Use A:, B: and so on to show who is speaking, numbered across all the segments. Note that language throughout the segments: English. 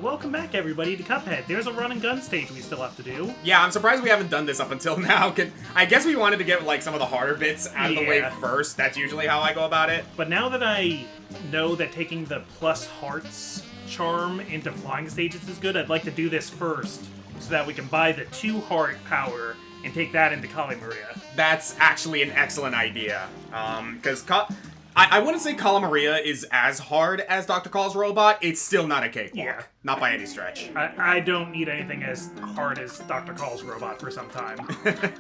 A: Welcome back, everybody, to Cuphead. There's a run and gun stage we still have to do.
B: Yeah, I'm surprised we haven't done this up until now. I guess we wanted to get, like, some of the harder bits out of the way first. That's usually how I go about it.
A: But now that I know that taking the plus hearts charm into flying stages is good, I'd like to do this first, so that we can buy the 2 heart power and take that into Kali Maria.
B: That's actually an excellent idea. Because I wouldn't say Kala Maria is as hard as Dr. Call's robot. It's still not a cakewalk.
A: Yeah.
B: Not by any stretch.
A: I don't need anything as hard as Dr. Call's robot for some time.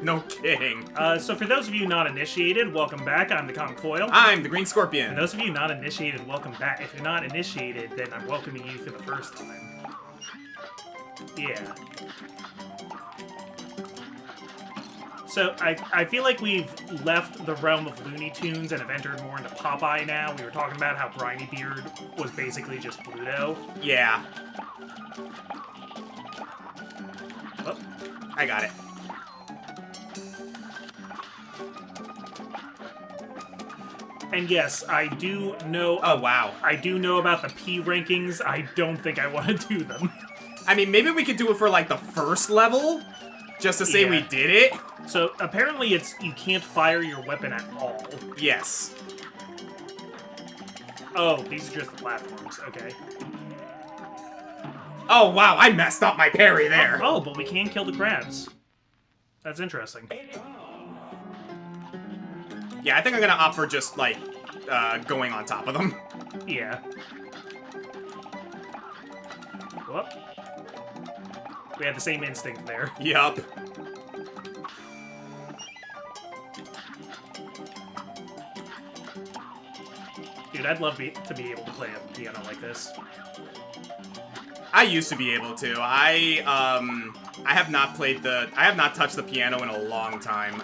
B: No kidding.
A: So for those of you not initiated, welcome back. I'm the Comic Foil.
B: I'm the Green Scorpion.
A: For those of you not initiated, welcome back. If you're not initiated, then I'm welcoming you for the first time. Yeah. So, I feel like we've left the realm of Looney Tunes and have entered more into Popeye now. We were talking about how Briny Beard was basically just Bluto.
B: Yeah.
A: Oh.
B: I got it.
A: And yes, I do know...
B: Oh, wow.
A: I do know about the P rankings. I don't think I want to do them.
B: I mean, maybe we could do it for, like, the first level, just to say we did it.
A: So, apparently you can't fire your weapon at all.
B: Yes.
A: Oh, these are just the platforms. Okay.
B: Oh, wow, I messed up my parry there.
A: Oh, but we can kill the crabs. That's interesting.
B: Yeah, I think I'm gonna opt for just, like, going on top of them.
A: Yeah. Whoop. We had the same instinct there.
B: Yup.
A: Dude, I'd love to be able to play a piano like this.
B: I used to be able to. I have not touched the piano in a long time.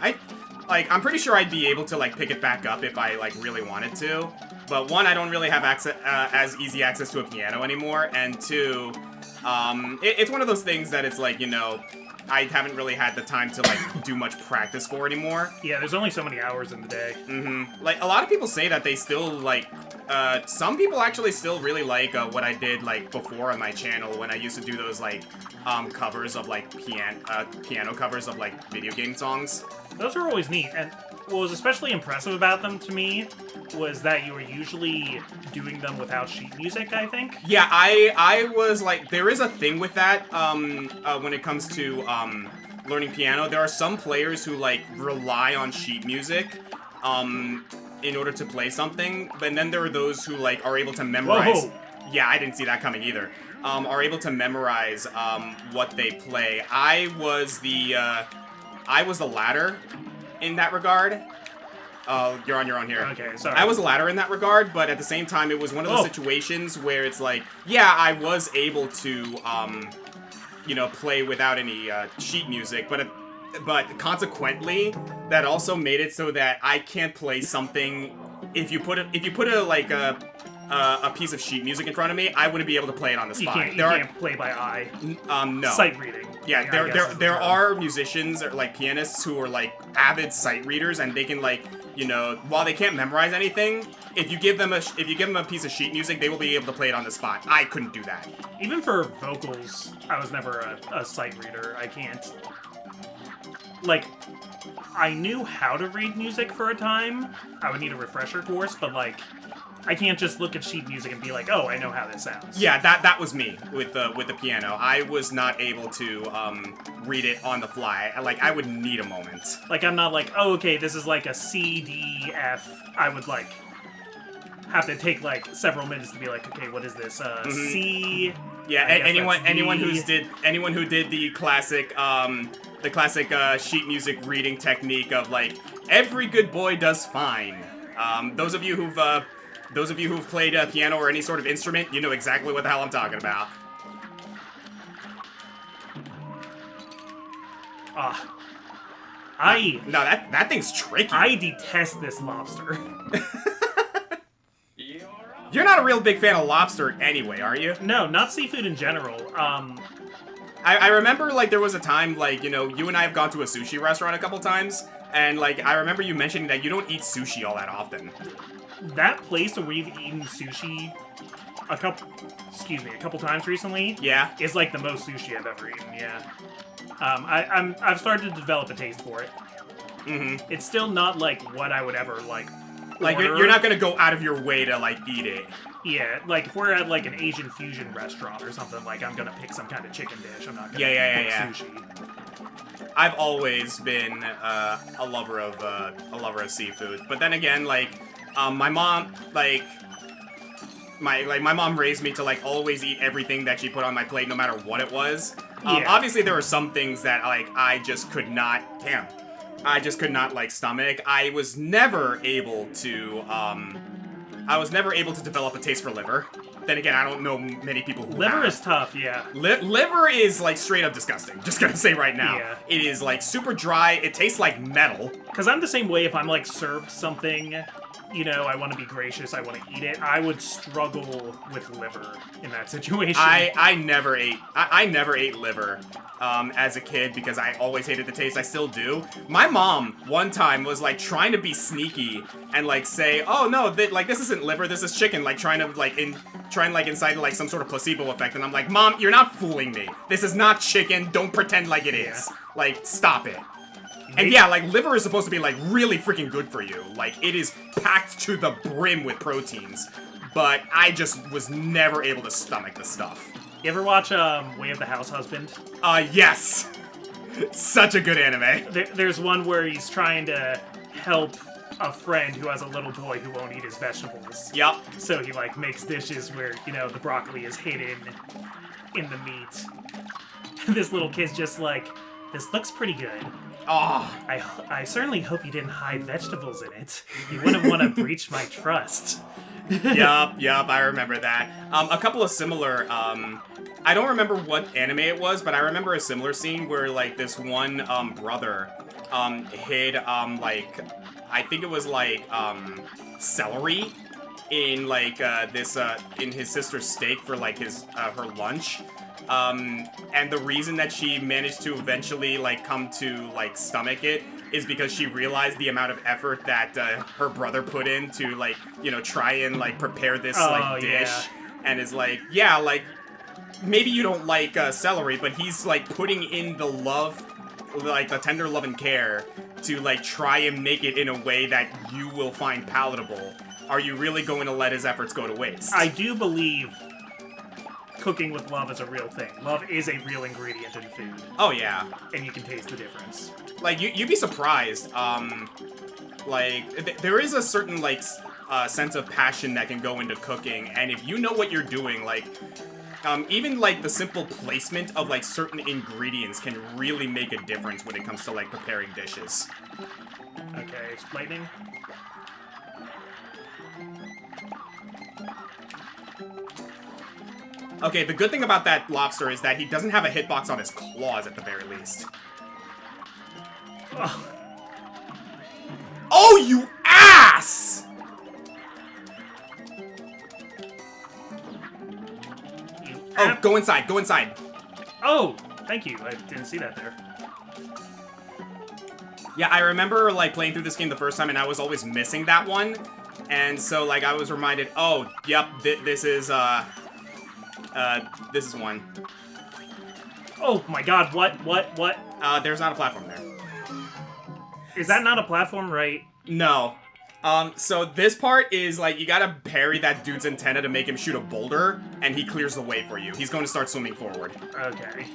B: I'm pretty sure I'd be able to, like, pick it back up if I, like, really wanted to. But one, I don't really have as easy access to a piano anymore, and two, it's one of those things that it's like, you know, I haven't really had the time to, like, do much practice for anymore.
A: Yeah, there's only so many hours in the day.
B: Mm-hmm. Like, a lot of people say that they still, like, some people actually still really like, what I did, like, before on my channel when I used to do those, like, covers of, like, piano covers of, like, video game songs.
A: Those are always neat, and what was especially impressive about them to me was that you were usually doing them without sheet music, I think.
B: Yeah, I was like, there is a thing with that, when it comes to, learning piano. There are some players who, like, rely on sheet music, in order to play something, but then there are those who, like, are able to memorize...
A: Whoa.
B: Yeah, I didn't see that coming either. Are able to memorize, what they play. I was the latter in that regard. Oh, you're on your own here.
A: Okay, sorry.
B: I was a ladder in that regard, but at the same time, it was one of those situations where it's like, yeah, I was able to, you know, play without any sheet music, but consequently, that also made it so that I can't play something. If you put a piece of sheet music in front of me, I wouldn't be able to play it on the spot.
A: You can't play by eye.
B: No.
A: Sight reading.
B: Yeah, there are musicians or, like, pianists who are, like, avid sight readers, and they can, like, you know, while they can't memorize anything, if you give them a piece of sheet music, they will be able to play it on the spot. I couldn't do that.
A: Even for vocals, I was never a sight reader. I can't. Like, I knew how to read music for a time. I would need a refresher course, but, like, I can't just look at sheet music and be like, oh, I know how this sounds.
B: Yeah, that was me with the piano. I was not able to read it on the fly. Like, I would need a moment.
A: Like, I'm not like, oh, okay, this is like a C, D, F. I would, like, have to take, like, several minutes to be like, okay, what is this? C.
B: Yeah, anyone who did the classic sheet music reading technique of, like, every good boy does fine. Those of you who've played piano or any sort of instrument, you know exactly what the hell I'm talking about. No, that thing's tricky.
A: I detest this lobster.
B: You're not a real big fan of lobster anyway, are you?
A: No, not seafood in general.
B: I remember, like, there was a time, like, you know, you and I have gone to a sushi restaurant a couple times, and, like, I remember you mentioning that you don't eat sushi all that often.
A: That place where we've eaten sushi a couple times recently.
B: Yeah.
A: Is like the most sushi I've ever eaten. Yeah. I've started to develop a taste for it.
B: Mm-hmm.
A: It's still not like what I would ever like.
B: Like
A: order.
B: you're not gonna go out of your way to like eat it.
A: Yeah, like if we're at like an Asian fusion restaurant or something, like I'm gonna pick some kind of chicken dish. I'm not gonna pick sushi.
B: I've always been a lover of seafood, but then again, like my mom, my mom raised me to like always eat everything that she put on my plate, no matter what it was. Obviously, there were some things that like I just could not. I just could not like stomach. I was never able to develop a taste for liver. Then again, I don't know many people who
A: Liver
B: have.
A: is tough, yeah.
B: Liver is, like, straight up disgusting. Just gonna say right now.
A: Yeah.
B: It is, like, super dry. It tastes like metal.
A: Because I'm the same way if I'm, like, served something, you know, I want to be gracious, I want to eat it. I would struggle with liver in that situation.
B: I never ate liver as a kid because I always hated the taste. I still do. My mom, one time, was, like, trying to be sneaky and, like, say, oh, no, like, this isn't liver, this is chicken. Like, trying to, like, incite, like, some sort of placebo effect. And I'm like, Mom, you're not fooling me. This is not chicken. Don't pretend like it is. Like, stop it. And yeah, like, liver is supposed to be, like, really freaking good for you. Like, it is packed to the brim with proteins. But I just was never able to stomach the stuff.
A: You ever watch Way of the House Husband?
B: Yes! Such a good anime.
A: There's one where he's trying to help a friend who has a little boy who won't eat his vegetables.
B: Yep.
A: So he, like, makes dishes where, you know, the broccoli is hidden in the meat. This little kid's just like, this looks pretty good.
B: Oh.
A: I certainly hope you didn't hide vegetables in it. You wouldn't want to breach my trust.
B: Yup, I remember that. A couple of similar, I don't remember what anime it was, but I remember a similar scene where, like, this one, brother, hid, like, I think it was, like, celery in, like, in his sister's steak for, like, her lunch. And the reason that she managed to eventually, like, come to, like, stomach it is because she realized the amount of effort that, her brother put in to, like, you know, try and, like, prepare this, like, dish.
A: Yeah.
B: And is like, yeah, like, maybe you don't like, celery, but he's, like, putting in the love, like, the tender love and care to, like, try and make it in a way that you will find palatable. Are you really going to let his efforts go to waste?
A: I do believe cooking with love is a real thing. Love is a real ingredient in food.
B: Oh, yeah.
A: And you can taste the difference.
B: Like, you'd be surprised. There is a certain, like, sense of passion that can go into cooking, and if you know what you're doing, like, even, like, the simple placement of, like, certain ingredients can really make a difference when it comes to, like, preparing dishes.
A: Okay, explaining.
B: Okay, the good thing about that lobster is that he doesn't have a hitbox on his claws at the very least.
A: Oh,
B: oh you ass! Oh, go inside, go inside.
A: Oh, thank you. I didn't see that there.
B: Yeah, I remember, like, playing through this game the first time, and I was always missing that one. And so, like, I was reminded, oh, yep, this is one.
A: Oh my god, what?
B: There's not a platform there.
A: Is that not a platform, right?
B: No. So this part is, like, you gotta parry that dude's antenna to make him shoot a boulder, and he clears the way for you. He's going to start swimming forward.
A: Okay.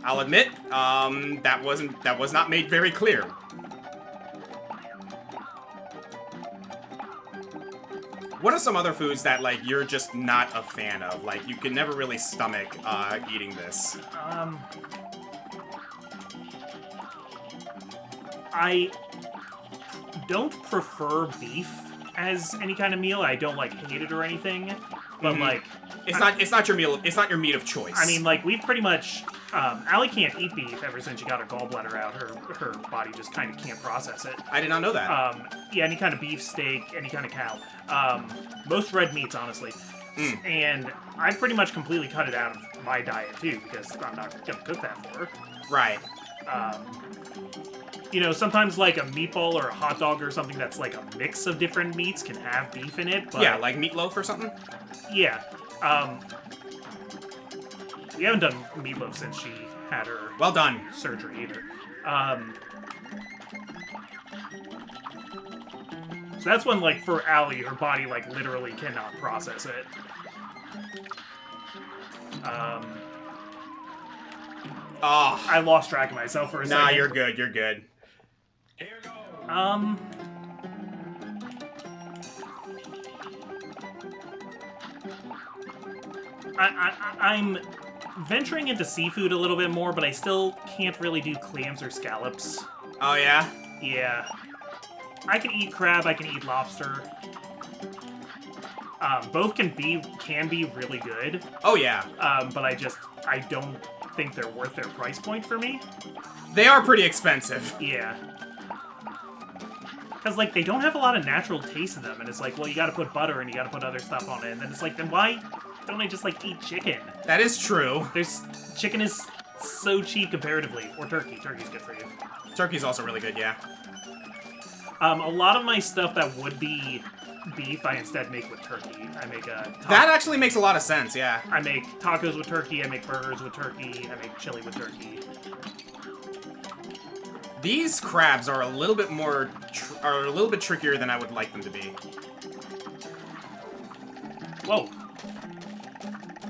B: I'll admit, that was not made very clear. What are some other foods that, like, you're just not a fan of? Like, you can never really stomach, eating this.
A: I don't prefer beef as any kind of meal. I don't, like, hate it or anything, but, like...
B: It's not your meal, it's not your meat of choice.
A: I mean, like, we've pretty much... Allie can't eat beef ever since she got her gallbladder out. Her body just kind of can't process it.
B: I did not know that.
A: Yeah, any kind of beef, steak, any kind of cow. Most red meats, honestly. And I've pretty much completely cut it out of my diet, too, because I'm not gonna cook that for her.
B: Right.
A: You know, sometimes, like, a meatball or a hot dog or something that's, like, a mix of different meats can have beef in it, but...
B: Yeah, like meatloaf or something?
A: Yeah. We haven't done Meatloaf since she had her
B: Well done.
A: surgery either. So that's when, like, for Allie, her body, like, literally cannot process it.
B: Oh.
A: I lost track of myself for a second.
B: Nah, you're good, you're good.
A: I'm venturing into seafood a little bit more, but I still can't really do clams or scallops.
B: Oh, yeah?
A: Yeah. I can eat crab, I can eat lobster. Both can be really good.
B: Oh, yeah.
A: But I don't think they're worth their price point for me.
B: They are pretty expensive.
A: Yeah. Because, like, they don't have a lot of natural taste in them, and it's like, well, you gotta put butter and you gotta put other stuff on it, and then it's like, then why don't I just, like, eat chicken?
B: That is true.
A: Chicken is so cheap comparatively. Or turkey. Turkey's good for you.
B: Turkey's also really good, yeah.
A: A lot of my stuff that would be beef, I instead make with turkey. I make
B: that actually makes a lot of sense, yeah.
A: I make tacos with turkey, I make burgers with turkey, I make chili with turkey.
B: These crabs are a little bit more, are a little bit trickier than I would like them to be.
A: Whoa.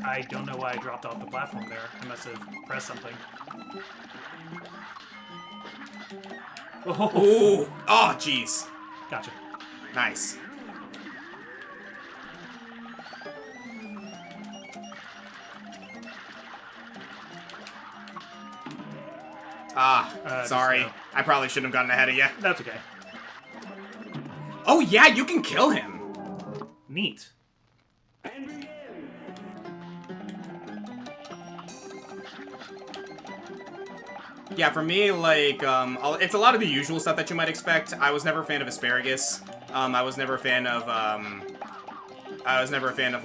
A: I don't know why I dropped off the platform there. I must have pressed something. Oh,
B: Ooh. Oh, jeez.
A: gotcha.
B: Nice. Sorry.
A: Just,
B: I probably shouldn't have gotten ahead of you.
A: That's okay.
B: Oh, yeah, you can kill him.
A: Neat.
B: Yeah, for me, like, it's a lot of the usual stuff that you might expect. I was never a fan of asparagus. I was never a fan of,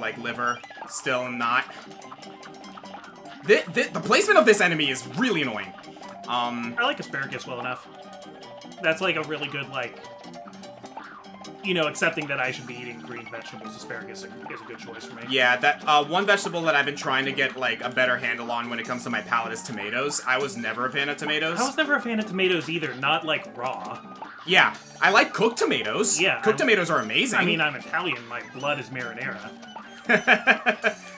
B: like, liver. Still not. The placement of this enemy is really annoying.
A: I like asparagus well enough. That's like a really good, like, you know, accepting that I should be eating green vegetables. Asparagus is a good choice for me.
B: Yeah, that one vegetable that I've been trying to get, like, a better handle on when it comes to my palate is tomatoes. I was never a fan of tomatoes.
A: I was never a fan of tomatoes either, not, like, raw.
B: Yeah, I like cooked tomatoes.
A: Yeah.
B: Cooked tomatoes are amazing.
A: I mean, I'm Italian. My blood is marinara.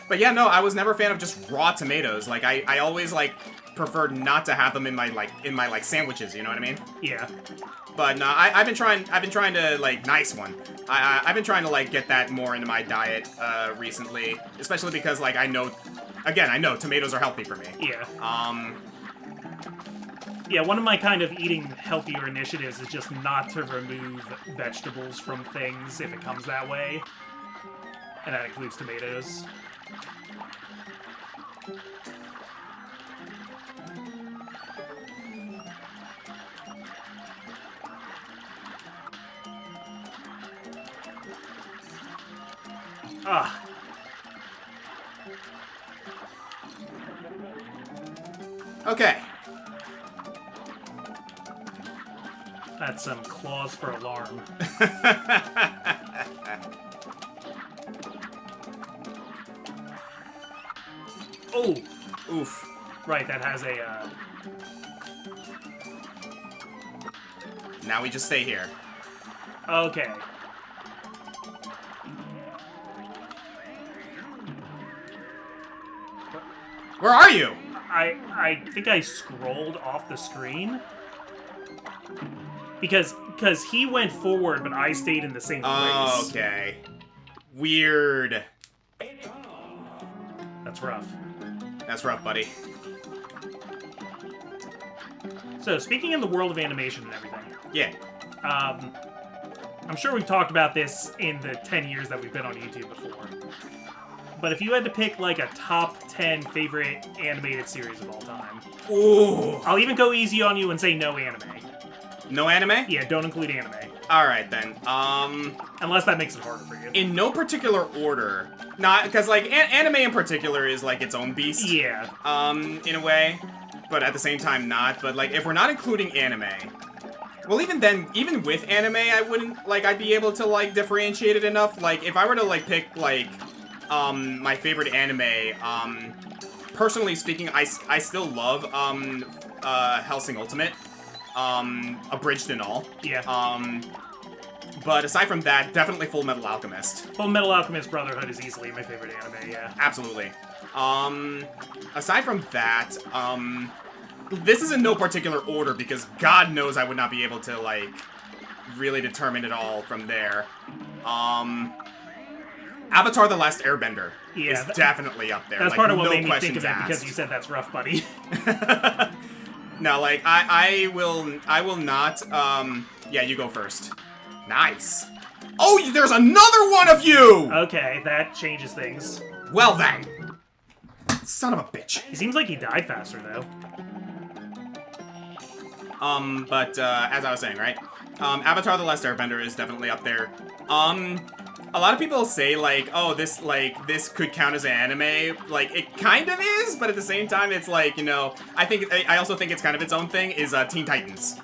B: But yeah, no, I was never a fan of just raw tomatoes. Like, I always, like, preferred not to have them in my sandwiches, you know what I mean?
A: Yeah.
B: But no, I've been trying to, like, nice one. I've been trying to, like, get that more into my diet, recently. Especially because, like, I know tomatoes are healthy for me.
A: Yeah.
B: Yeah,
A: one of my kind of eating healthier initiatives is just not to remove vegetables from things if it comes that way. And that includes tomatoes. Ah.
B: Okay.
A: That's some clause for alarm. Oh!
B: Oof.
A: Right, that has a,
B: Now we just stay here.
A: Okay.
B: Where are you?
A: I think I scrolled off the screen. Because he went forward, but I stayed in the same place.
B: Okay. Weird.
A: That's rough.
B: That's rough, buddy.
A: So, speaking in the world of animation and everything,
B: Yeah.
A: I'm sure we've talked about this in the 10 years that we've been on YouTube before. But if you had to pick, like, a top 10 favorite animated series of all time...
B: Ooh.
A: I'll even go easy on you and say no anime.
B: No anime?
A: Yeah, don't include anime.
B: Alright, then.
A: Unless that makes it harder for you.
B: In no particular order. Not, because, like, anime in particular is, like, its own beast.
A: Yeah.
B: In a way. But at the same time, not. But, like, if we're not including anime... Well, even then, even with anime, I wouldn't, like, I'd be able to, like, differentiate it enough. Like, if I were to, like, pick, like, my favorite anime, personally speaking, I still love, Hellsing Ultimate, abridged and all.
A: Yeah.
B: But aside from that, definitely Full Metal Alchemist.
A: Full Metal Alchemist Brotherhood is easily my favorite anime, yeah.
B: Absolutely. Aside from that, this is in no particular order because God knows I would not be able to, like, really determine it all from there. Avatar: The Last Airbender is definitely up there.
A: That's
B: like,
A: part of what
B: no
A: made me think of
B: questions
A: it,
B: asked.
A: because you said that's rough, buddy.
B: No, like, I will not, yeah, you go first. Nice. Oh, there's another one of you!
A: Okay, that changes things.
B: Well then. Son of a bitch.
A: He seems like he died faster, though.
B: But, as I was saying, right? Avatar: The Last Airbender is definitely up there. A lot of people say, like, oh, this could count as an anime. Like, it kind of is, but at the same time, it's like, you know, I also think it's kind of its own thing, is, Teen Titans.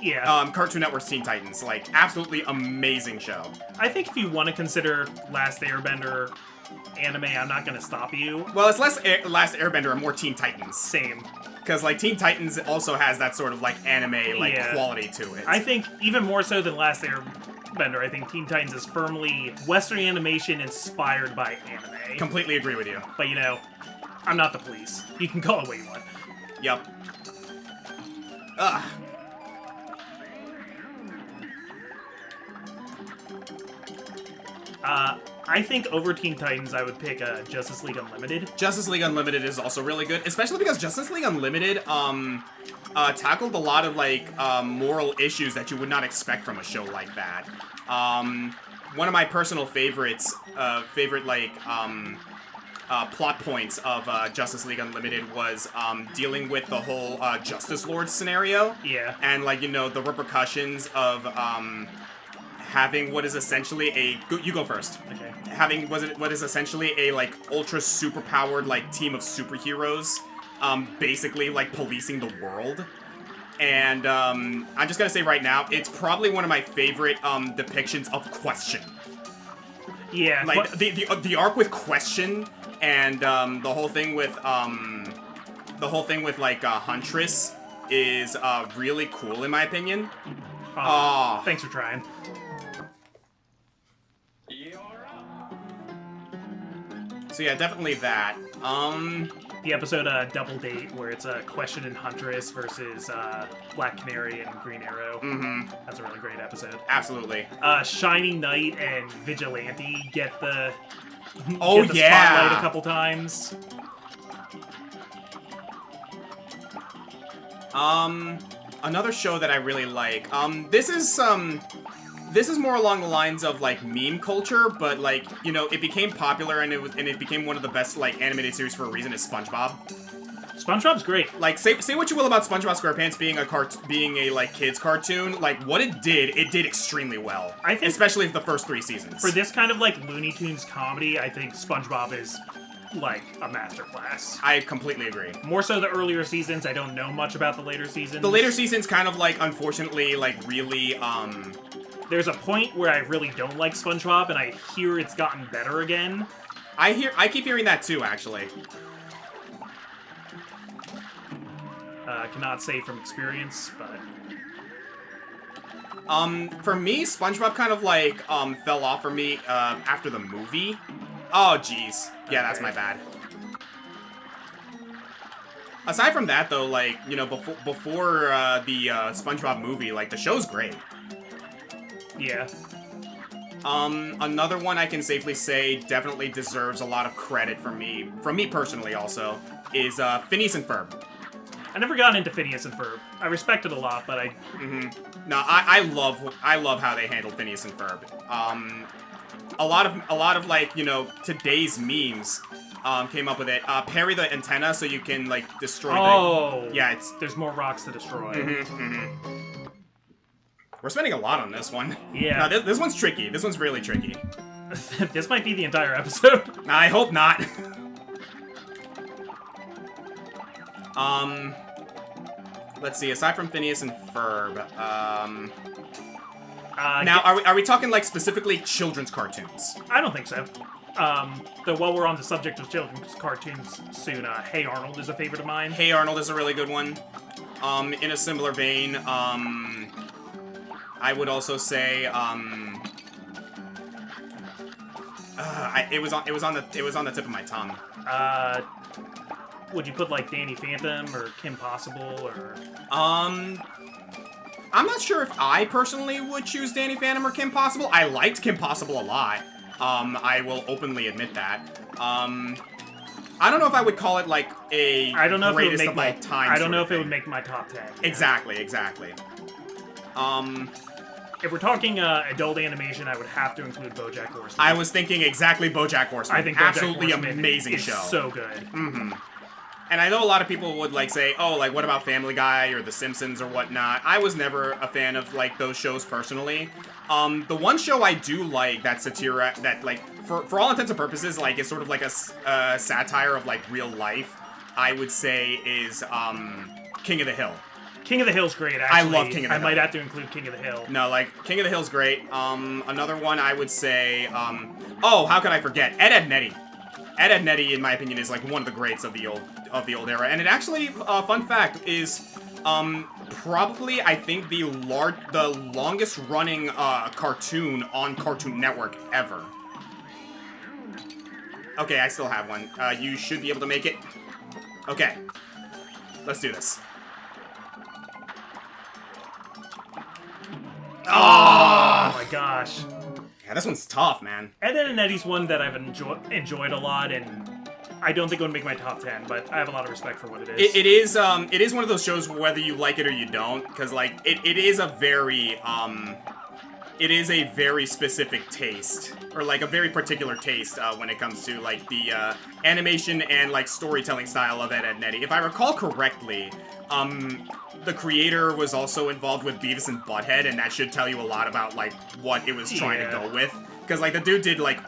A: Yeah.
B: Cartoon Network's Teen Titans. Like, absolutely amazing show.
A: I think if you want to consider Last Airbender anime, I'm not going to stop you.
B: Well, it's less Last Airbender and more Teen Titans.
A: Same.
B: Because, like, Teen Titans also has that sort of, like, anime, like, quality to it.
A: I think even more so than Last Airbender, I think Teen Titans is firmly Western animation inspired by anime.
B: Completely agree with you.
A: But, you know, I'm not the police. You can call it what you want.
B: Yep. Ugh.
A: I think over Teen Titans, I would pick Justice League Unlimited.
B: Justice League Unlimited is also really good, especially because Justice League Unlimited tackled a lot of, like, moral issues that you would not expect from a show like that. One of my personal favorites, plot points of Justice League Unlimited was dealing with the whole Justice Lord scenario.
A: Yeah.
B: And, like, you know, the repercussions of having what is essentially you go first.
A: Okay.
B: Having what is essentially a, like, ultra super powered, like, team of superheroes, basically, like, policing the world. And I'm just gonna say right now, it's probably one of my favorite depictions of Question.
A: Yeah.
B: Like the arc with Question and the whole thing with like Huntress is really cool in my opinion.
A: Oh, thanks for trying.
B: So yeah, definitely that.
A: The episode Double Date, where it's Question and Huntress versus Black Canary and Green Arrow.
B: Mm-hmm.
A: That's a really great episode.
B: Absolutely.
A: Shining Knight and Vigilante get the
B: spotlight
A: a couple times.
B: Another show that I really like. This is more along the lines of, like, meme culture, but, like, you know, it became popular and it became one of the best, like, animated series for a reason is SpongeBob.
A: SpongeBob's great.
B: Like, say what you will about SpongeBob SquarePants being a like kids cartoon, like what it did extremely well. I think, especially the first 3 seasons.
A: For this kind of like Looney Tunes comedy, I think SpongeBob is like a masterclass.
B: I completely agree.
A: More so the earlier seasons. I don't know much about the later seasons.
B: The later seasons kind of like, unfortunately, like really
A: There's a point where I really don't like SpongeBob, and I hear it's gotten better again.
B: I keep hearing that too, actually.
A: Cannot say from experience, but...
B: For me, SpongeBob kind of, like, fell off for me, after the movie. Oh, jeez. Yeah, that's my bad. Aside from that, though, like, you know, before the SpongeBob movie, like, the show's great.
A: Yeah.
B: Another one I can safely say definitely deserves a lot of credit from me personally also, is Phineas and Ferb.
A: I never got into Phineas and Ferb. I respect it a lot, but I...
B: No, I love how they handled Phineas and Ferb. A lot of like, you know, today's memes came up with it. Parry the antenna so you can, like, destroy
A: yeah, there's more rocks to destroy.
B: We're spending a lot on this one.
A: Yeah.
B: No, this one's tricky. This one's really tricky.
A: This might be the entire episode.
B: I hope not. Let's see. Aside from Phineas and Ferb, now are we talking like specifically children's cartoons?
A: I don't think so. Though while we're on the subject of children's cartoons soon, Hey Arnold is a favorite of mine.
B: Hey Arnold is a really good one. In a similar vein, I would also say, it was on the tip of my tongue.
A: Would you put like Danny Phantom or Kim Possible or?
B: I'm not sure if I personally would choose Danny Phantom or Kim Possible. I liked Kim Possible a lot. I will openly admit that. I don't know if I would call it like a
A: I don't know
B: greatest
A: if it would make
B: of all time.
A: I don't know
B: sort
A: if
B: of
A: it would
B: thing.
A: make my top 10.
B: Exactly.
A: If we're talking adult animation, I would have to include BoJack Horseman.
B: I was thinking exactly BoJack Horseman.
A: I think BoJack
B: absolutely
A: Horseman
B: amazing
A: is
B: show.
A: So good.
B: Mm-hmm. And I know a lot of people would like say, oh, like what about Family Guy or The Simpsons or whatnot. I was never a fan of like those shows personally. The one show I do like that satire that like for all intents and purposes like is sort of like a satire of like real life, I would say is King of the Hill.
A: King of the Hill's great, actually.
B: I love King of the Hill.
A: I might have to include King of the Hill.
B: No, like, King of the Hill's great. Another one I would say, oh, how could I forget? Ed Nettie. Ed Nettie, in my opinion, is like one of the greats of the old era. And it actually, fun fact, is probably, I think, the longest running cartoon on Cartoon Network ever. Okay, I still have one. You should be able to make it. Okay. Let's do this.
A: Oh my gosh.
B: Yeah, this one's tough, man.
A: Ed, Edd n Eddy's one that I've enjoyed a lot, and I don't think it would make my top 10, but I have a lot of respect for what it is.
B: It is one of those shows whether you like it or you don't, because like it is a very specific taste, or like a very particular taste when it comes to like the animation and like storytelling style of Ed, Edd n Eddy. If I recall correctly, the creator was also involved with Beavis and Butthead, and that should tell you a lot about like what it was trying to go with. Because like the dude did like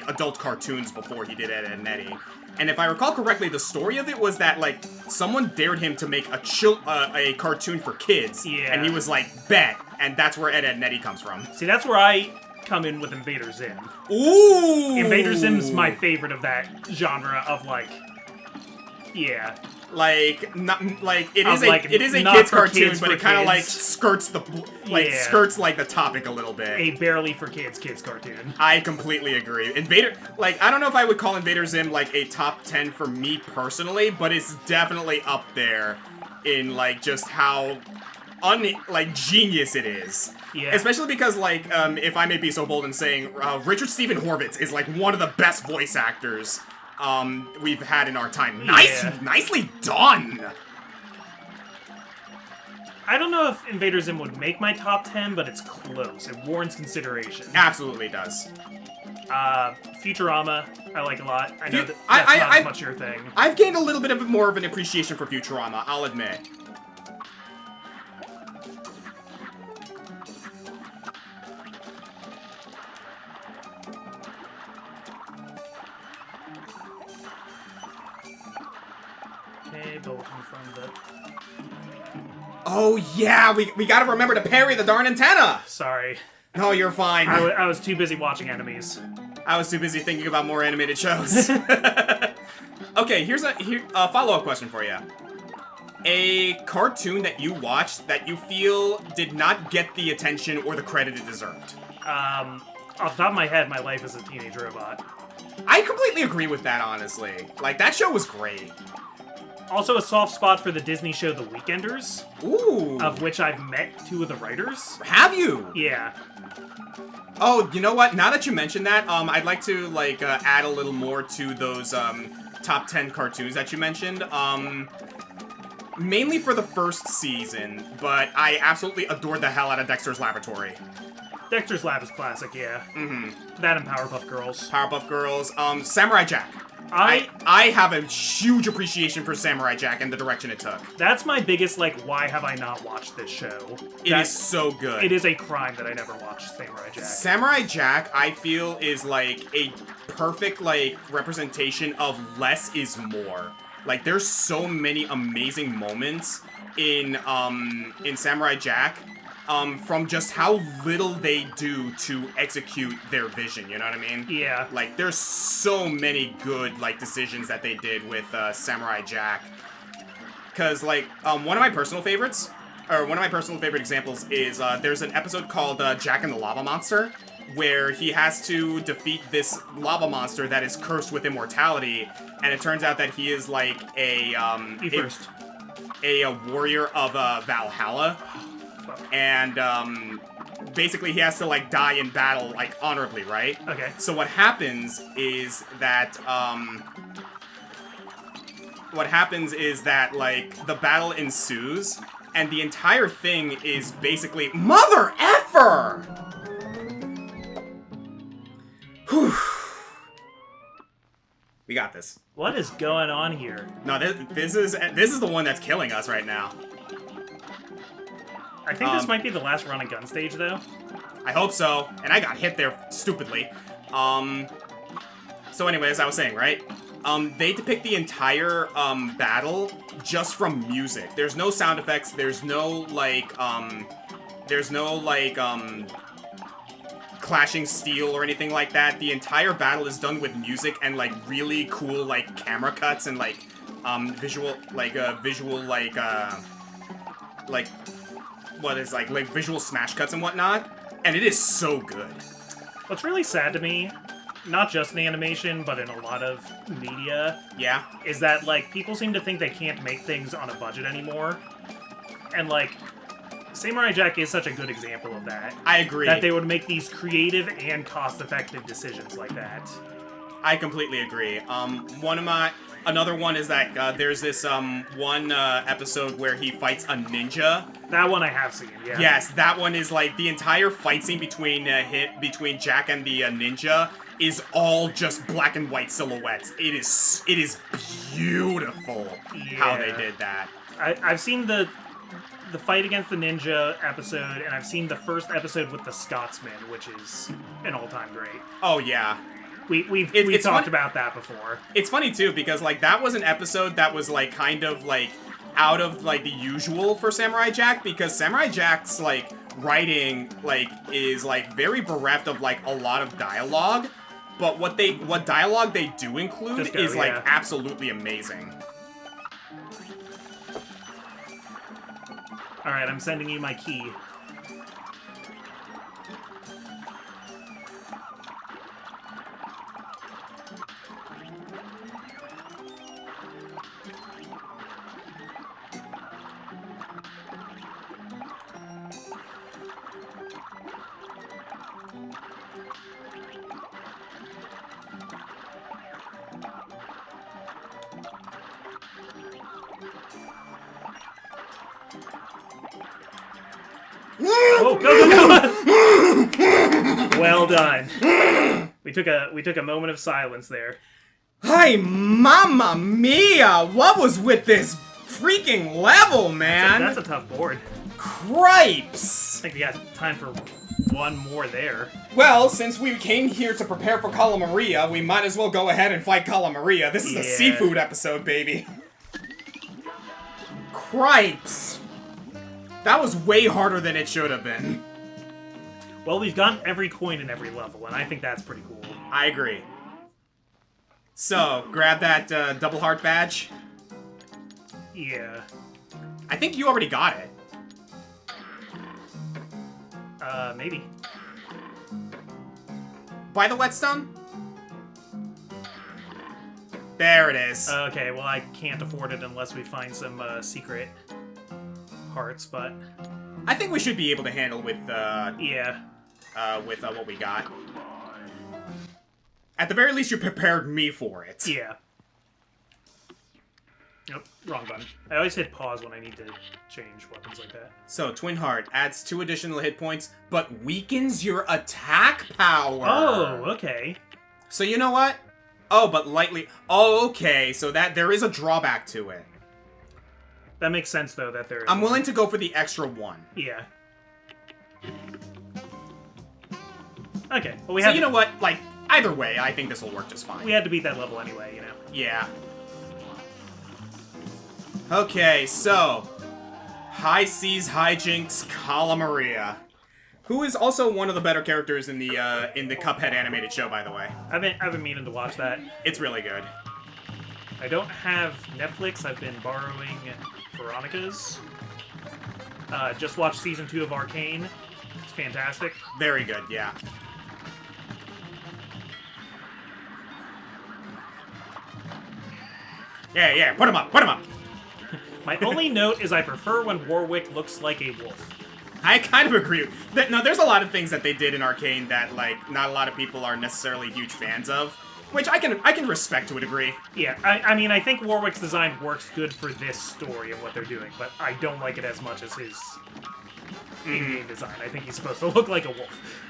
B: adult cartoons before he did Ed, Edd n Eddy. And if I recall correctly, the story of it was that like someone dared him to make a cartoon for kids, and he was like, bet, and that's where Ed, Edd n Eddy comes from.
A: See, that's where I come in with Invader Zim.
B: Ooh!
A: Invader Zim's my favorite of that genre of like, yeah.
B: Like, not like it is
A: like,
B: a kids cartoon, but it kind of like skirts the skirts like the topic a little bit.
A: A barely for kids cartoon.
B: I completely agree. Invader, like, I don't know if I would call Invader Zim like a top 10 for me personally, but it's definitely up there in like just how genius it is.
A: Yeah.
B: Especially because like if I may be so bold in saying, Richard Stephen Horvitz is like one of the best voice actors we've had in our time. Nicely done!
A: I don't know if Invader Zim would make my top 10, but it's close. It warrants consideration.
B: Absolutely does.
A: Futurama, I like a lot. I know that's not as much your thing.
B: I've gained a little bit of more of an appreciation for Futurama, I'll admit. Oh yeah, we gotta remember to parry the darn antenna!
A: Sorry.
B: No, you're fine.
A: I was too busy watching enemies.
B: I was too busy thinking about more animated shows. Okay, here's a follow-up question for you. A cartoon that you watched that you feel did not get the attention or the credit it deserved.
A: Off the top of my head, My Life as a Teenage Robot.
B: I completely agree with that, honestly. Like, that show was great.
A: Also a soft spot for the Disney show The Weekenders.
B: Ooh.
A: Of which I've met 2 of the writers.
B: Have you?
A: Yeah.
B: Oh, you know what? Now that you mention that, I'd like to, like, add a little more to those, top 10 cartoons that you mentioned. Mainly for the first season, but I absolutely adored the hell out of Dexter's Laboratory.
A: Dexter's Lab is classic, yeah.
B: Mm-hmm.
A: That and Powerpuff Girls.
B: Powerpuff Girls. Samurai Jack. I have a huge appreciation for Samurai Jack and the direction it took.
A: That's my biggest, like, why have I not watched this show?
B: It is so good.
A: It is a crime that I never watched Samurai Jack.
B: Samurai Jack, I feel, is, like, a perfect, like, representation of less is more. Like, there's so many amazing moments in Samurai Jack from just how little they do to execute their vision, you know what I mean?
A: Yeah.
B: Like, there's so many good, like, decisions that they did with Samurai Jack. Because, like, one of my personal favorite examples is there's an episode called Jack and the Lava Monster, where he has to defeat this lava monster that is cursed with immortality, and it turns out that he is like a warrior of Valhalla, and basically he has to like die in battle like honorably, right?
A: Okay.
B: So what happens is that like the battle ensues, and the entire thing is basically mother effer. Whew. We got this.
A: What is going on here?
B: No, this is the one that's killing us right now.
A: I think this might be the last run and gun stage, though.
B: I hope so. And I got hit there stupidly. So anyway, as I was saying, right? They depict the entire battle just from music. There's no sound effects. There's no clashing steel or anything like that. The entire battle is done with music and like really cool like camera cuts and like visual smash cuts and whatnot. And it is so good.
A: What's really sad to me, not just in animation, but in a lot of media,
B: yeah,
A: is that like people seem to think they can't make things on a budget anymore. And like Samurai Jack is such a good example of that.
B: I agree.
A: That they would make these creative and cost-effective decisions like that.
B: I completely agree. Another one is that there's this one episode where he fights a ninja.
A: That one I have seen, yeah.
B: Yes, that one is like the entire fight scene between Jack and the ninja is all just black and white silhouettes. It is beautiful how they did that.
A: I've seen the fight against the ninja episode, and I've seen the first episode with the Scotsman, which is an all-time great.
B: Oh yeah.
A: We've talked about that before.
B: It's funny too because like that was an episode that was like kind of like out of like the usual for Samurai Jack, because Samurai Jack's like writing like is like very bereft of like a lot of dialogue, but what dialogue they do include is like absolutely amazing.
A: All right, I'm sending you my key. Oh, go! Well done. We took a moment of silence there.
B: Hey, mamma mia! What was with this freaking level, man?
A: That's a tough board.
B: Cripes!
A: I think we got time for one more there.
B: Well, since we came here to prepare for Cala Maria, we might as well go ahead and fight Cala Maria. This is a seafood episode, baby. Cripes! That was way harder than it should have been.
A: Well, we've gotten every coin in every level, and I think that's pretty cool.
B: I agree. So, grab that double heart badge.
A: Yeah.
B: I think you already got it.
A: Maybe.
B: Buy the whetstone? There it is.
A: Okay, well, I can't afford it unless we find some secret hearts, but
B: I think we should be able to handle with what we got. At the very least, you prepared me for it.
A: Yeah. Nope, wrong button. I always hit pause when I need to change weapons like that.
B: So, Twin Heart adds 2 additional hit points, but weakens your attack power.
A: Oh, okay.
B: So you know what? Oh, but lightly. Oh, okay. So that there is a drawback to it.
A: That makes sense, though, that there.
B: I'm willing to go for the extra 1.
A: Yeah. Okay. Well,
B: So you know what? Like, either way, I think this will work just fine.
A: We had to beat that level anyway, you know.
B: Yeah. Okay, so High Seas Hijinks Kala Maria, who is also one of the better characters in the Cuphead animated show, by the way.
A: I've been meaning to watch that.
B: It's really good.
A: I don't have Netflix. I've been borrowing Veronica's. Just watched season 2 of Arcane. It's fantastic.
B: Very good, yeah. Yeah, put him up, put him up!
A: My only note is I prefer when Warwick looks like a wolf.
B: I kind of agree. No, there's a lot of things that they did in Arcane that, like, not a lot of people are necessarily huge fans of, which I can respect to a degree.
A: Yeah, I mean, I think Warwick's design works good for this story and what they're doing, but I don't like it as much as his in-game design. I think he's supposed to look like a wolf.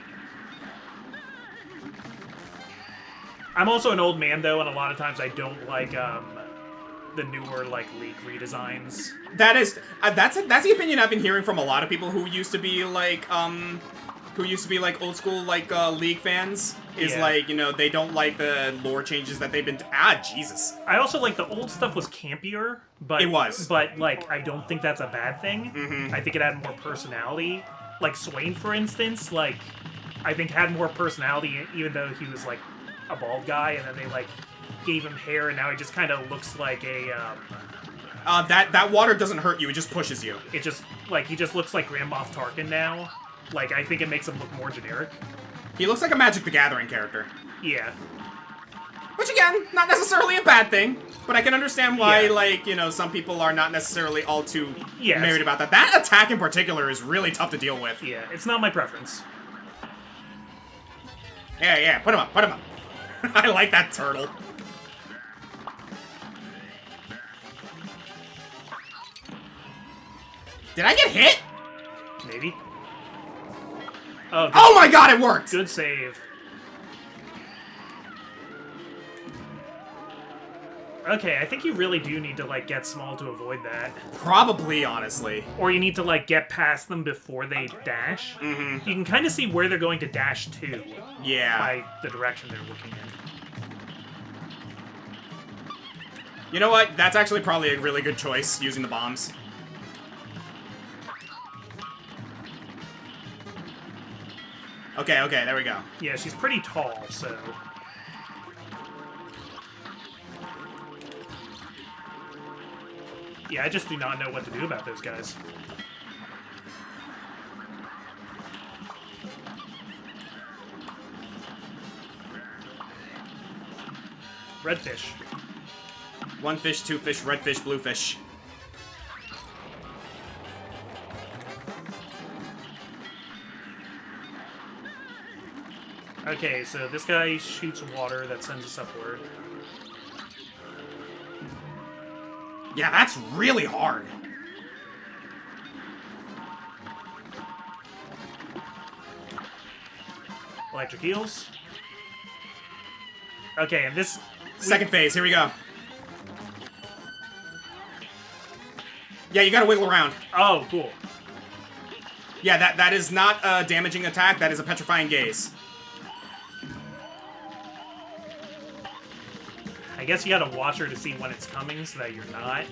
A: I'm also an old man, though, and a lot of times I don't like, the newer, like, League redesigns.
B: That's the opinion I've been hearing from a lot of people who used to be like old school like League fans. Is
A: Yeah.
B: like, you know, they don't like the lore changes that they've been. Jesus.
A: I also like the old stuff was campier, but
B: It was.
A: But like, I don't think that's a bad thing.
B: Mhm.
A: I think it had more personality. Like Swain, for instance, like I think had more personality, even though he was like a bald guy, and then they like gave him hair, and now he just kind of looks like a.
B: That water doesn't hurt you; it just pushes you.
A: It just like he just looks like Grand Moff Tarkin now. Like I think it makes him look more generic.
B: He looks like a Magic the Gathering character.
A: Yeah.
B: Which again, not necessarily a bad thing, but I can understand why,
A: Yeah.
B: like, you know, some people are not necessarily all too
A: Yes.
B: married about that. That attack in particular is really tough to deal with.
A: Yeah, it's not my preference.
B: Yeah, put him up, put him up. I like that turtle. Did I get hit?
A: Maybe. Oh, good,
B: Oh my god, it worked!
A: good save. Okay, I think you really do need to, like, get small to avoid that.
B: Probably, honestly.
A: Or you need to, like, get past them before they dash.
B: Mm-hmm.
A: You can kind of see where they're going to dash to
B: Yeah.
A: by the direction they're looking in.
B: You know what? That's actually probably a really good choice, using the bombs. Okay, there we go.
A: Yeah, she's pretty tall, so... Yeah, I just do not know what to do about those guys. Redfish.
B: One fish, two fish, red fish, blue fish.
A: Okay, so this guy shoots water that sends us upward.
B: Yeah, that's really hard.
A: Electric eels. Okay, and this...
B: Second phase, here we go. Yeah, you gotta wiggle around.
A: Oh, cool.
B: Yeah, that is not a damaging attack, that is a petrifying gaze.
A: I guess you gotta watch her to see when it's coming so that you're not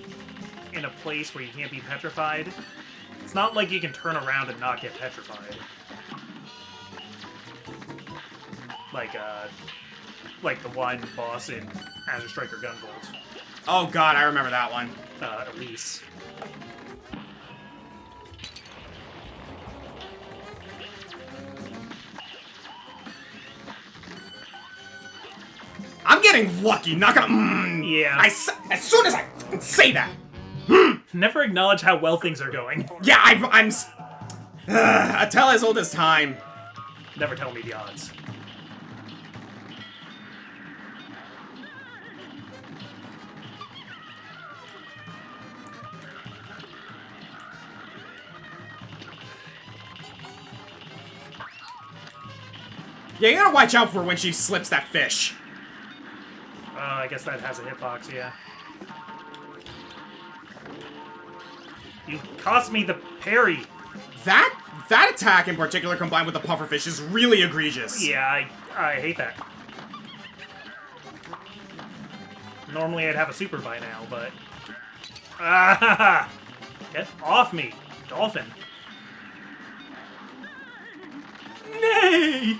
A: in a place where you can't be petrified. It's not like you can turn around and not get petrified. Like the one boss in Azure Striker Gunvolt.
B: Oh god, I remember that one.
A: Elise.
B: I'm getting lucky, not gonna.
A: Yeah.
B: As soon as I say that.
A: Never acknowledge how well things are going.
B: Yeah, I'm. A tale as old as time.
A: Never tell me the odds.
B: Yeah, you gotta watch out for when she slips that fish.
A: I guess that has a hitbox, yeah. You cost me the parry.
B: That attack in particular, combined with the pufferfish, is really egregious.
A: Yeah, I hate that. Normally I'd have a super by now, but... Ah! Get off me! Dolphin. Nay!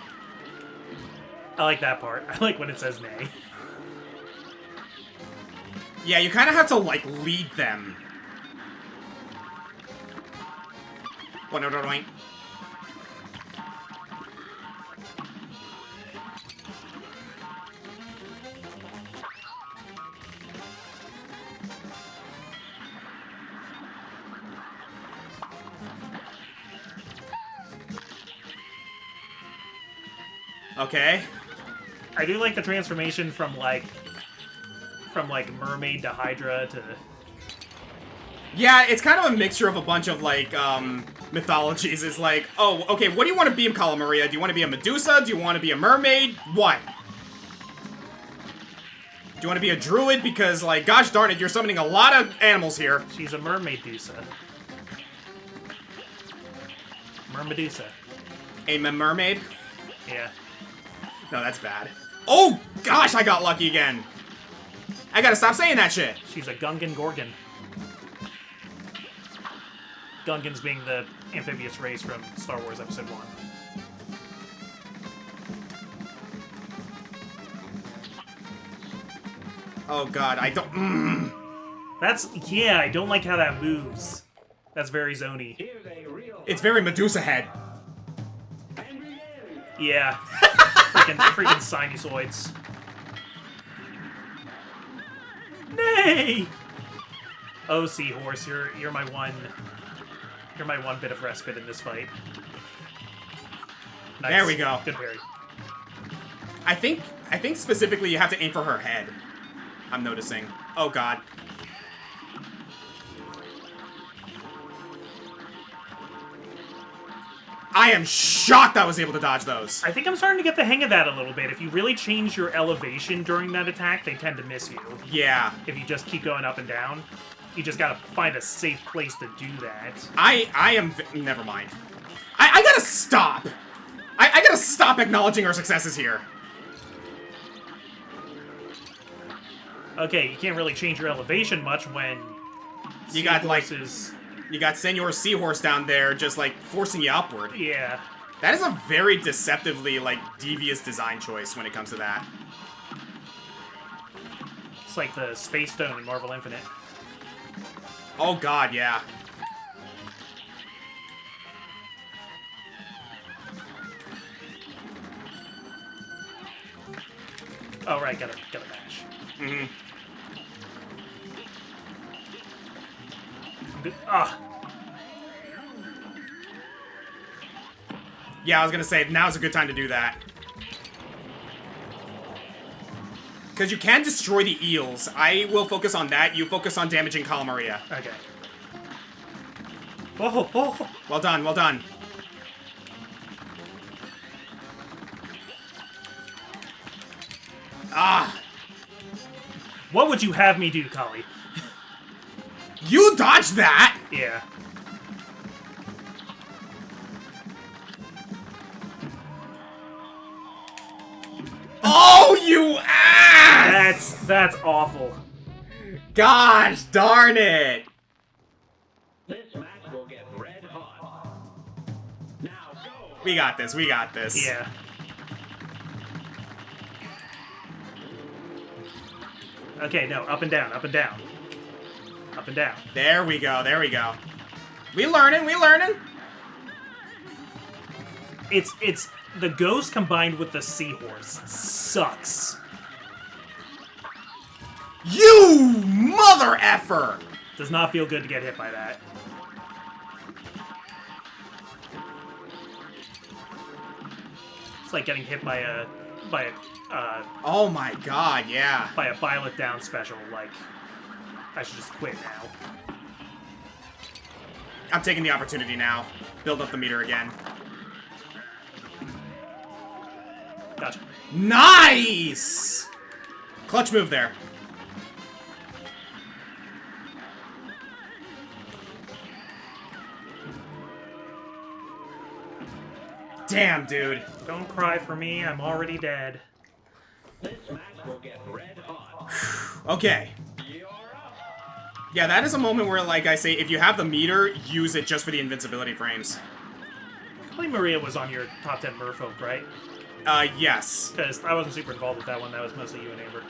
A: I like that part. I like when it says nay.
B: Yeah, you kind of have to, like, lead them. Okay.
A: I do like the transformation from mermaid to Hydra to...
B: Yeah, it's kind of a mixture of a bunch of, like, mythologies. It's like, oh, okay, what do you want to be, Cala Maria? Do you want to be a Medusa? Do you want to be a mermaid? What? Do you want to be a druid? Because, like, gosh darn it, you're summoning a lot of animals here.
A: She's a mermaid-dusa. Mermedusa.
B: A mermaid?
A: Yeah.
B: No, that's bad. Oh, gosh, I got lucky again. I gotta stop saying that shit.
A: She's a Gungan Gorgon. Gungans being the amphibious race from Star Wars Episode 1.
B: Oh god, I don't...
A: Yeah, I don't like how that moves. That's very zony.
B: It's very Medusa head.
A: Yeah. freaking sinusoids. Nay! Oh, Seahorse, you're my one bit of respite in this fight. Nice.
B: There we go.
A: Good parry.
B: I think specifically you have to aim for her head. I'm noticing. Oh god. I am shocked I was able to dodge those.
A: I think I'm starting to get the hang of that a little bit. If you really change your elevation during that attack, they tend to miss you.
B: Yeah.
A: If you just keep going up and down, you just gotta find a safe place to do that.
B: I am... Never mind. I gotta stop. I gotta stop acknowledging our successes here.
A: Okay, you can't really change your elevation much when...
B: You got, like...
A: Seahorses...
B: You got Senor Seahorse down there just, like, forcing you upward.
A: Yeah.
B: That is a very deceptively, like, devious design choice when it comes to that.
A: It's like the Space Stone in Marvel Infinite.
B: Oh god, yeah.
A: Oh, right, gotta mash.
B: Mm-hmm.
A: Ah!
B: Yeah, I was gonna say, now's a good time to do that. Because you can destroy the eels. I will focus on that. You focus on damaging Cala Maria.
A: Okay. Oh, oh!
B: Well done, well done. Ah!
A: What would you have me do, Kali?
B: You dodged that!
A: Yeah.
B: Oh, you ass!
A: That's awful.
B: Gosh darn it!
C: This match will get red hot. Now go!
B: We got this, we got this.
A: Yeah. Okay, no, up and down, up and down. Up and down.
B: There we go, there we go. We learning, we learning.
A: It's the ghost combined with the seahorse sucks.
B: You mother effer!
A: Does not feel good to get hit by that. It's like getting hit by a
B: oh my god, yeah.
A: by a Violet Down special. Like, I should just quit now.
B: I'm taking the opportunity now. Build up the meter again.
A: Gotcha.
B: Nice! Clutch move there. Damn, dude.
A: Don't cry for me, I'm already dead.
C: This match will get red hot.
B: Okay.
C: You're up.
B: Yeah, that is a moment where, like I say, if you have the meter, use it just for the invincibility frames.
A: Probably Maria was on your top 10 merfolk, right?
B: Yes.
A: Because I wasn't super involved with that one. That was mostly you and Amber.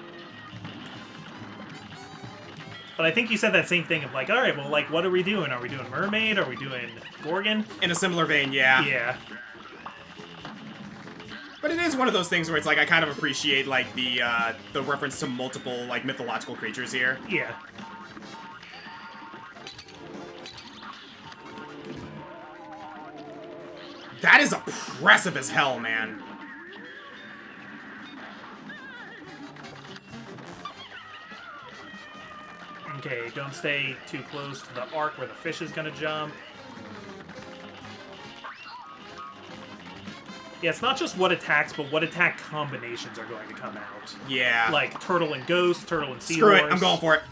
A: But I think you said that same thing of like, all right, well, like, what are we doing? Are we doing Mermaid? Are we doing Gorgon?
B: In a similar vein, yeah.
A: Yeah.
B: But it is one of those things where it's like I kind of appreciate like the reference to multiple like mythological creatures here.
A: Yeah.
B: That is oppressive as hell, man.
A: Okay, don't stay too close to the arc where the fish is gonna jump. Yeah, it's not just what attacks, but what attack combinations are going to come out.
B: Yeah.
A: Like Turtle and Ghost, Turtle and Seahorse.
B: Screw it, I'm going for it.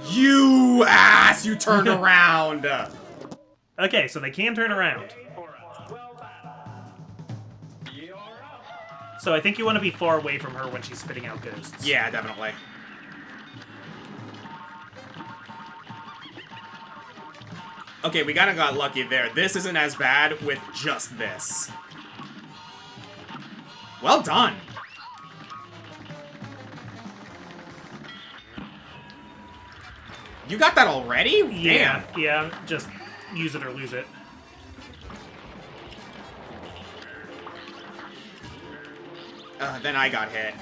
B: You ass! You turned around!
A: Okay, so they can turn around. So I think you want to be far away from her when she's spitting out ghosts.
B: Yeah, definitely. Okay, we kinda got lucky there. This isn't as bad with just this. Well done! You got that already?
A: Yeah,
B: Damn.
A: yeah, just use it or lose it.
B: Then I got hit.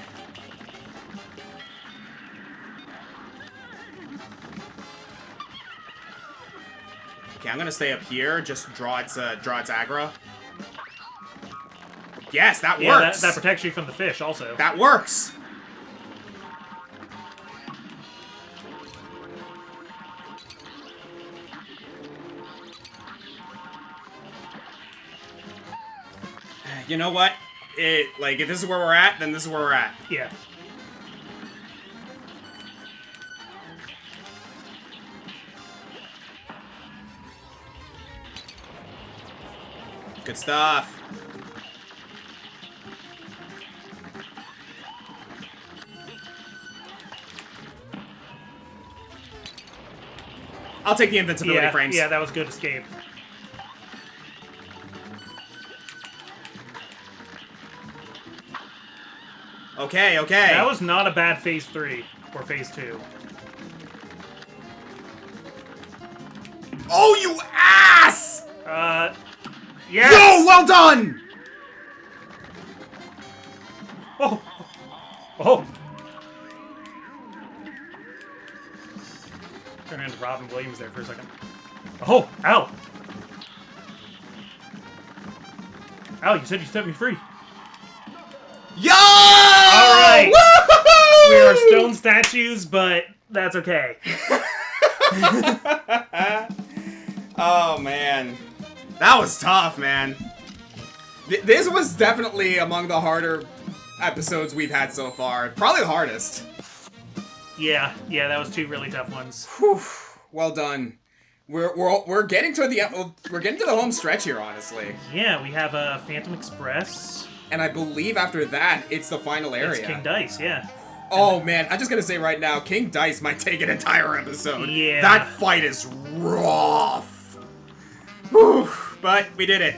B: Okay, I'm gonna stay up here, just draw its aggro. Yes, that
A: Yeah,
B: works!
A: that protects you from the fish also.
B: That works! You know what? Like, if this is where we're at, then this is where we're at.
A: Yeah.
B: Good stuff. I'll take the invincibility frames.
A: Yeah, that was good escape.
B: Okay, okay.
A: That was not a bad phase 3 or phase 2.
B: Oh, you ass!
A: Yes!
B: Yo, well done!
A: Oh! Oh! Turn into Robin Williams there for a second. Oh! Ow! Ow, you said you set me free.
B: Yo!
A: Alright!
B: Woo-hoo-hoo!
A: We are stone statues, but that's okay.
B: Oh, man. That was tough, man. This was definitely among the harder episodes we've had so far. Probably the hardest.
A: Yeah, that was 2 really tough ones.
B: Whew. Well done. We're getting to the home stretch here, honestly.
A: Yeah, we have Phantom Express.
B: And I believe after that, it's the final area.
A: It's King Dice, yeah.
B: Oh, man, I'm just gonna say right now, King Dice might take an entire episode.
A: Yeah.
B: That fight is rough. Whew. But we did it.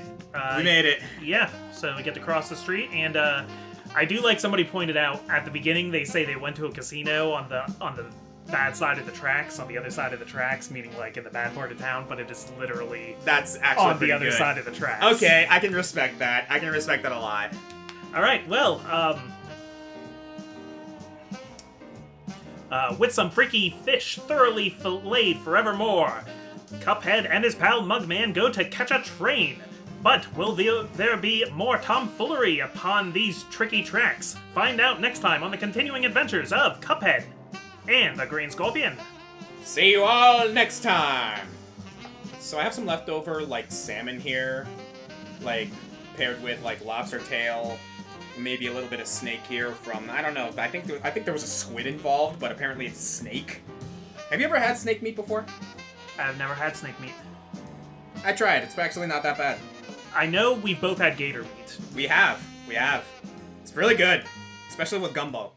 B: We made it.
A: Yeah, so we get to cross the street, and I do like somebody pointed out at the beginning. They say they went to a casino on the bad side of the tracks, on the other side of the tracks, meaning like in the bad part of town, but it is literally
B: That's actually
A: on the
B: pretty
A: other
B: good.
A: side of the tracks.
B: Okay, I can respect that. I can respect that a lot.
A: All right, well, with some freaky fish thoroughly filleted forevermore, Cuphead and his pal Mugman go to catch a train. But will there be more tomfoolery upon these tricky tracks? Find out next time on the continuing adventures of Cuphead and the Green Scorpion.
B: See you all next time! So I have some leftover, like, salmon here. Like, paired with, like, lobster tail. Maybe a little bit of snake here from, I don't know, I think there was a squid involved, but apparently it's snake. Have you ever had snake meat before?
A: I've never had snake meat.
B: I tried, it's actually not that bad.
A: I know we've both had gator meat.
B: We have. It's really good. Especially with gumbo.